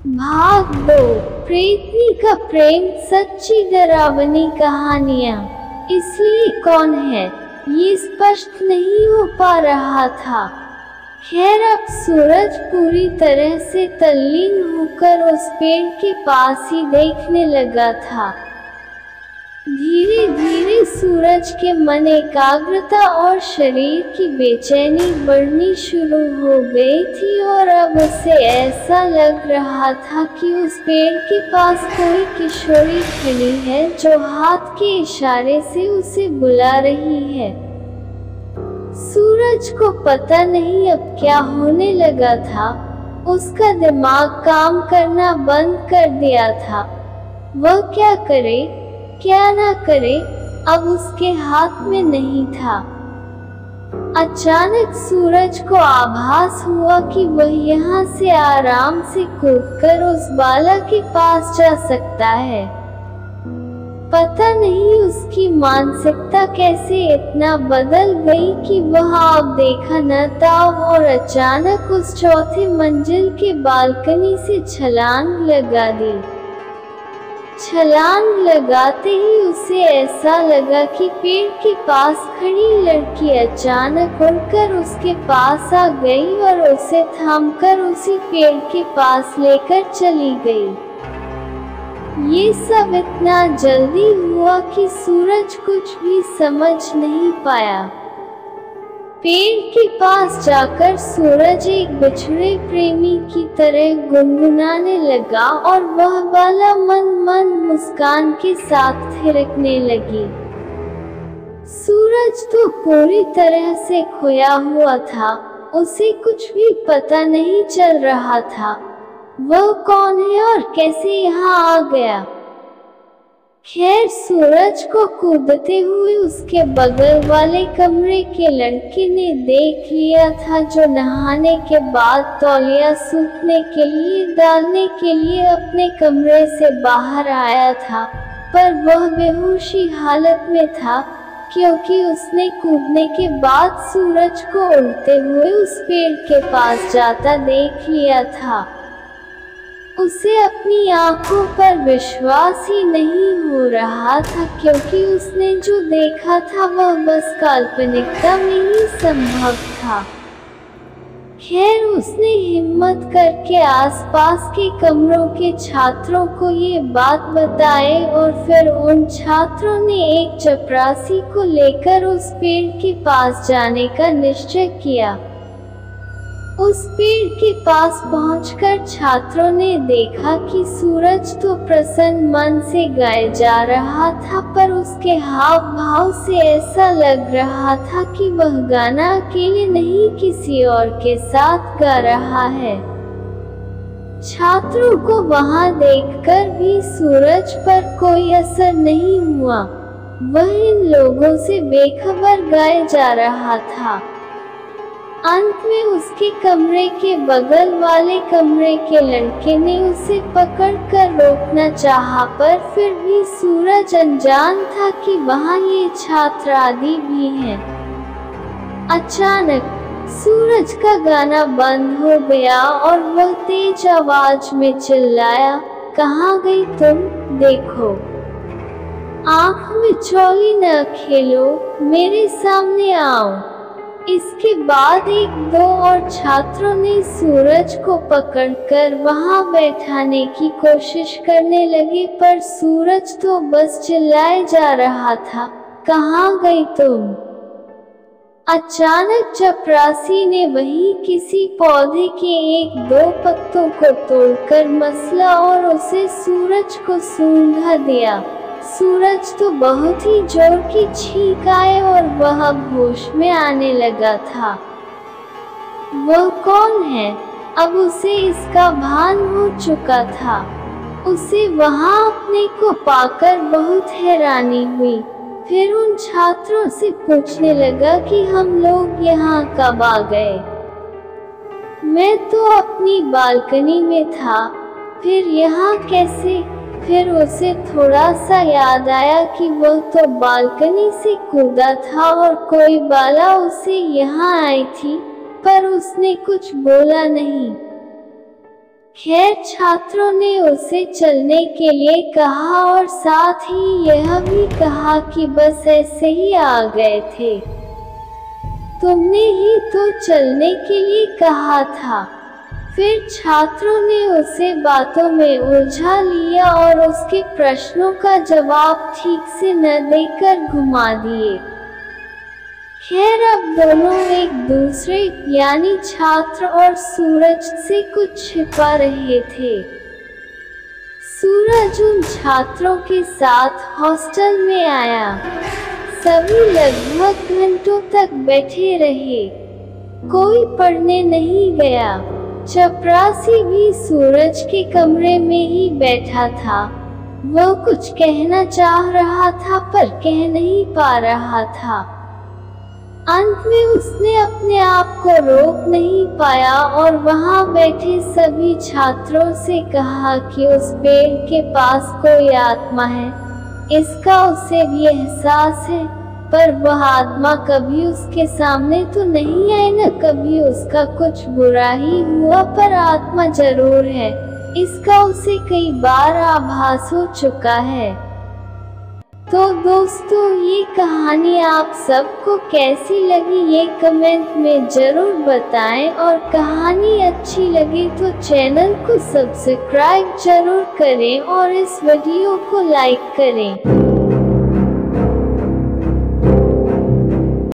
भाग 2। प्रेतनी का प्रेम, सच्ची डरावनी कहानियाँ। इसलिए कौन है, ये स्पष्ट नहीं हो पा रहा था। खैर, अब सूरज पूरी तरह से तल्लीन होकर उस पेड़ के पास ही देखने लगा था। धीरे धीरे सूरज के मन एकाग्रता और शरीर की बेचैनी बढ़नी शुरू हो गई थी और अब उसे ऐसा लग रहा था कि उस पेड़ के पास कोई किशोरी खड़ी है जो हाथ के इशारे से उसे बुला रही है। सूरज को पता नहीं अब क्या होने लगा था। उसका दिमाग काम करना बंद कर दिया था। वह क्या करे, क्या ना करे, अब उसके हाथ में नहीं था। अचानक सूरज को आभास हुआ कि वह यहाँ से आराम से कूदकर उस बालक के पास जा सकता है। पता नहीं उसकी मानसिकता कैसे इतना बदल गई कि वह अब देखा न था और अचानक उस चौथे मंजिल के बालकनी से छलांग लगा दी। छलांग लगाते ही उसे ऐसा लगा कि पेड़ के पास खड़ी लड़की अचानक उड़कर उसके पास आ गई और उसे थामकर उसी पेड़ के पास लेकर चली गई। ये सब इतना जल्दी हुआ कि सूरज कुछ भी समझ नहीं पाया। पेड़ के पास जाकर सूरज एक बिछड़े प्रेमी की तरह गुनगुनाने लगा और वह बाला मन मुस्कान के साथ थिरकने लगी। सूरज तो पूरी तरह से खोया हुआ था। उसे कुछ भी पता नहीं चल रहा था। वह कौन है और कैसे यहाँ आ गया। खैर, सूरज को कूदते हुए उसके बगल वाले कमरे के लड़के ने देख लिया था, जो नहाने के बाद तौलिया सूखने के लिए डालने के लिए अपने कमरे से बाहर आया था। पर वह बेहोशी हालत में था, क्योंकि उसने कूदने के बाद सूरज को उड़ते हुए उस पेड़ के पास जाता देख लिया था। उसे अपनी आंखों पर विश्वास ही नहीं हो रहा था, क्योंकि उसने जो देखा था वह बस काल्पनिकता में ही संभव था। खैर, उसने हिम्मत करके आसपास के कमरों के छात्रों को ये बात बताई और फिर उन छात्रों ने एक चपरासी को लेकर उस पेड़ के पास जाने का निश्चय किया। उस पेड़ के पास पहुंचकर छात्रों ने देखा कि सूरज तो प्रसन्न मन से गाए जा रहा था, पर उसके हाव भाव से ऐसा लग रहा था कि वह गाना अकेले नहीं किसी और के साथ गा रहा है। छात्रों को वहां देखकर भी सूरज पर कोई असर नहीं हुआ। वह इन लोगों से बेखबर गाए जा रहा था। अंत में उसके कमरे के बगल वाले कमरे के लड़के ने उसे पकड़कर रोकना चाहा, पर फिर भी सूरज अनजान था कि वहाँ ये छात्र आदि भी हैं। अचानक सूरज का गाना बंद हो गया और वह तेज आवाज में चिल्लाया, कहाँ गई तुम? देखो, आँख में चौली न खेलो, मेरे सामने आओ। इसके बाद एक दो और छात्रों ने सूरज को पकड़कर वहां बैठाने की कोशिश करने लगे, पर सूरज तो बस चिल्लाए जा रहा था, कहाँ गई तुम? अचानक चपरासी ने वहीं किसी पौधे के एक दो पत्तों को तोड़कर मसला और उसे सूरज को सूंघा दिया। सूरज तो बहुत ही जोर की छींक आए और वह अब होश में आने लगा था। वह कौन है, अब उसे इसका भान हो चुका था। उसे वहां अपने को पाकर बहुत हैरानी हुई। फिर उन छात्रों से पूछने लगा कि हम लोग यहाँ कब आ गए? मैं तो अपनी बालकनी में था, फिर यहाँ कैसे? फिर उसे थोड़ा सा याद आया कि वह तो बालकनी से कूदा था और कोई बाला उसे यहाँ आई थी, पर उसने कुछ बोला नहीं। खैर छात्रों ने उसे चलने के लिए कहा और साथ ही यह भी कहा कि बस ऐसे ही आ गए थे, तुमने ही तो चलने के लिए कहा था। फिर छात्रों ने उसे बातों में उलझा लिया और उसके प्रश्नों का जवाब ठीक से न देकर घुमा दिए। खैर अब दोनों एक दूसरे यानी छात्र और सूरज से कुछ छिपा रहे थे। सूरज उन छात्रों के साथ हॉस्टल में आया। सभी लगभग घंटों तक बैठे रहे, कोई पढ़ने नहीं गया। चपरासी भी सूरज के कमरे में ही बैठा था। वह कुछ कहना चाह रहा था पर कह नहीं पा रहा था। अंत में उसने अपने आप को रोक नहीं पाया और वहां बैठे सभी छात्रों से कहा कि उस पेड़ के पास कोई आत्मा है, इसका उसे भी एहसास है, पर वह आत्मा कभी उसके सामने तो नहीं आई, न कभी उसका कुछ बुरा ही हुआ, पर आत्मा जरूर है, इसका उसे कई बार आभास हो चुका है। तो दोस्तों ये कहानी आप सबको कैसी लगी ये कमेंट में जरूर बताएं और कहानी अच्छी लगी तो चैनल को सब्सक्राइब जरूर करें और इस वीडियो को लाइक करें।